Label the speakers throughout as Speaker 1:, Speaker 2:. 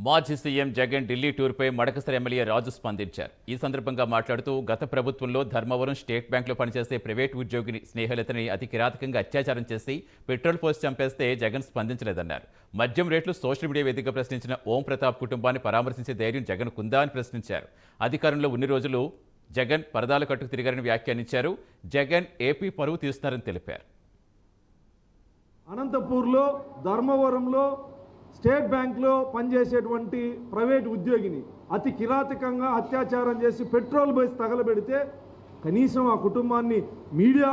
Speaker 1: మాజీ CM Jagan Delhi టూర్పై Madakasira MLA రాజు స్పందించారు. ఈ సందర్భంగా మాట్లాడుతూ గత ప్రభుత్వంలో ధర్మవరం స్టేట్ బ్యాంకులో పనిచేసే ప్రైవేట్ ఉద్యోగిని స్నేహితులని అతి కిరాతకంగా అత్యాచారం చేసి పెట్రోల్ పోసి చంపేస్తే జగన్ స్పందించలేదన్నారు. మద్యం రేట్లు సోషల్ మీడియా వేదికగా ప్రశ్నించిన ఓం ప్రతాప్ కుటుంబాన్ని పరామర్శించే ధైర్యం జగన్ కుందా అని ప్రశ్నించారు. అధికారంలో ఉన్ని రోజులు జగన్ పరదాలు కట్టుకు తిరిగారని వ్యాఖ్యానించారు. జగన్ ఏపీ పరువు తీస్తున్నారని తెలిపారు.
Speaker 2: అనంతపూర్లో ధర్మవరంలో స్టేట్ బ్యాంక్లో పనిచేసేటువంటి ప్రైవేట్ ఉద్యోగిని అతి కిరాతకంగా అత్యాచారం చేసి పెట్రోల్ పోసి తగలబెడితే కనీసం ఆ కుటుంబాన్ని మీడియా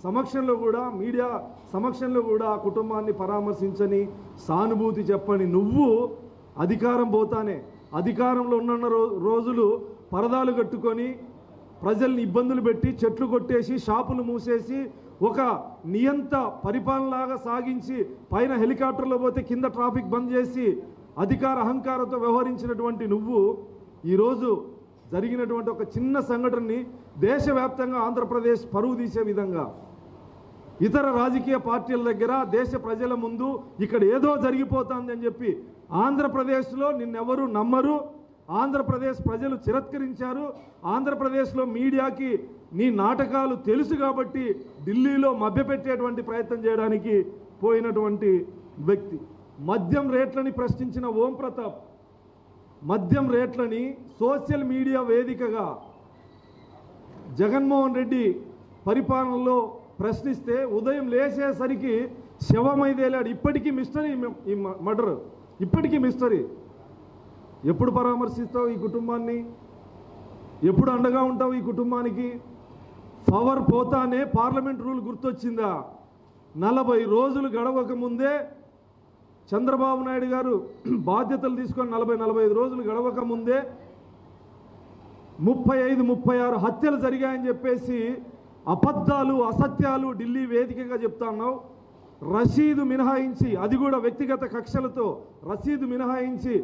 Speaker 2: సమక్షంలో కూడా ఆ కుటుంబాన్ని పరామర్శించని, సానుభూతి చెప్పని నువ్వు అధికారం పోతానే అధికారంలో ఉన్న రోజులు పరదాలు కట్టుకొని ప్రజల్ని ఇబ్బందులు పెట్టి చెట్లు కొట్టేసి షాపులు మూసేసి ఒక నియంత పరిపాలనలాగా సాగించి పైన హెలికాప్టర్లో పోతే కింద ట్రాఫిక్ బంద్ చేసి అధికార అహంకారంతో వ్యవహరించినటువంటి నువ్వు ఈరోజు జరిగినటువంటి ఒక చిన్న సంఘటనని దేశవ్యాప్తంగా ఆంధ్రప్రదేశ్ పరువు తీసే విధంగా ఇతర రాజకీయ పార్టీల దగ్గర దేశ ప్రజల ముందు ఇక్కడ ఏదో జరిగిపోతుందని చెప్పి ఆంధ్రప్రదేశ్లో నిన్నెవరూ నమ్మరు. ఆంధ్రప్రదేశ్ ప్రజలు తిరస్కరించారు. ఆంధ్రప్రదేశ్లో మీడియాకి నీ నాటకాలు తెలుసు కాబట్టి ఢిల్లీలో మభ్యపెట్టేటువంటి ప్రయత్నం చేయడానికి పోయినటువంటి వ్యక్తి. మద్యం రేట్లని ప్రశ్నించిన ఓం ప్రతాప్ మద్యం రేట్లని సోషల్ మీడియా వేదికగా జగన్మోహన్ రెడ్డి పరిపాలనలో ప్రశ్నిస్తే ఉదయం లేచేసరికి శవమైదేలాడు. ఇప్పటికీ మిస్టరీ ఈ మర్డర్, ఇప్పటికీ మిస్టరీ. ఎప్పుడు పరామర్శిస్తావు ఈ కుటుంబాన్ని? ఎప్పుడు అండగా ఉంటావు ఈ కుటుంబానికి? పవర్ పోతానే పార్లమెంట్ రూల్ గుర్తొచ్చిందా? 40 రోజులు గడవక ముందే చంద్రబాబు నాయుడు గారు బాధ్యతలు తీసుకొని 45 రోజులు గడవక ముందే 35-36 హత్యలు జరిగాయని చెప్పేసి అబద్ధాలు, అసత్యాలు ఢిల్లీ వేదికగా చెప్తా ఉన్నావు. రసీదు మినహాయించి, అది కూడా వ్యక్తిగత కక్షలతో రసీదు మినహాయించి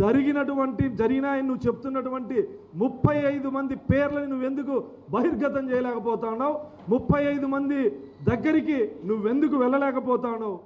Speaker 2: జరిగినాయని నువ్వు చెప్తున్నటువంటి 35 మంది పేర్లని నువ్వెందుకు బహిర్గతం చేయలేకపోతా ఉన్నావు? 35 మంది దగ్గరికి నువ్వెందుకు వెళ్ళలేకపోతా ఉన్నావు?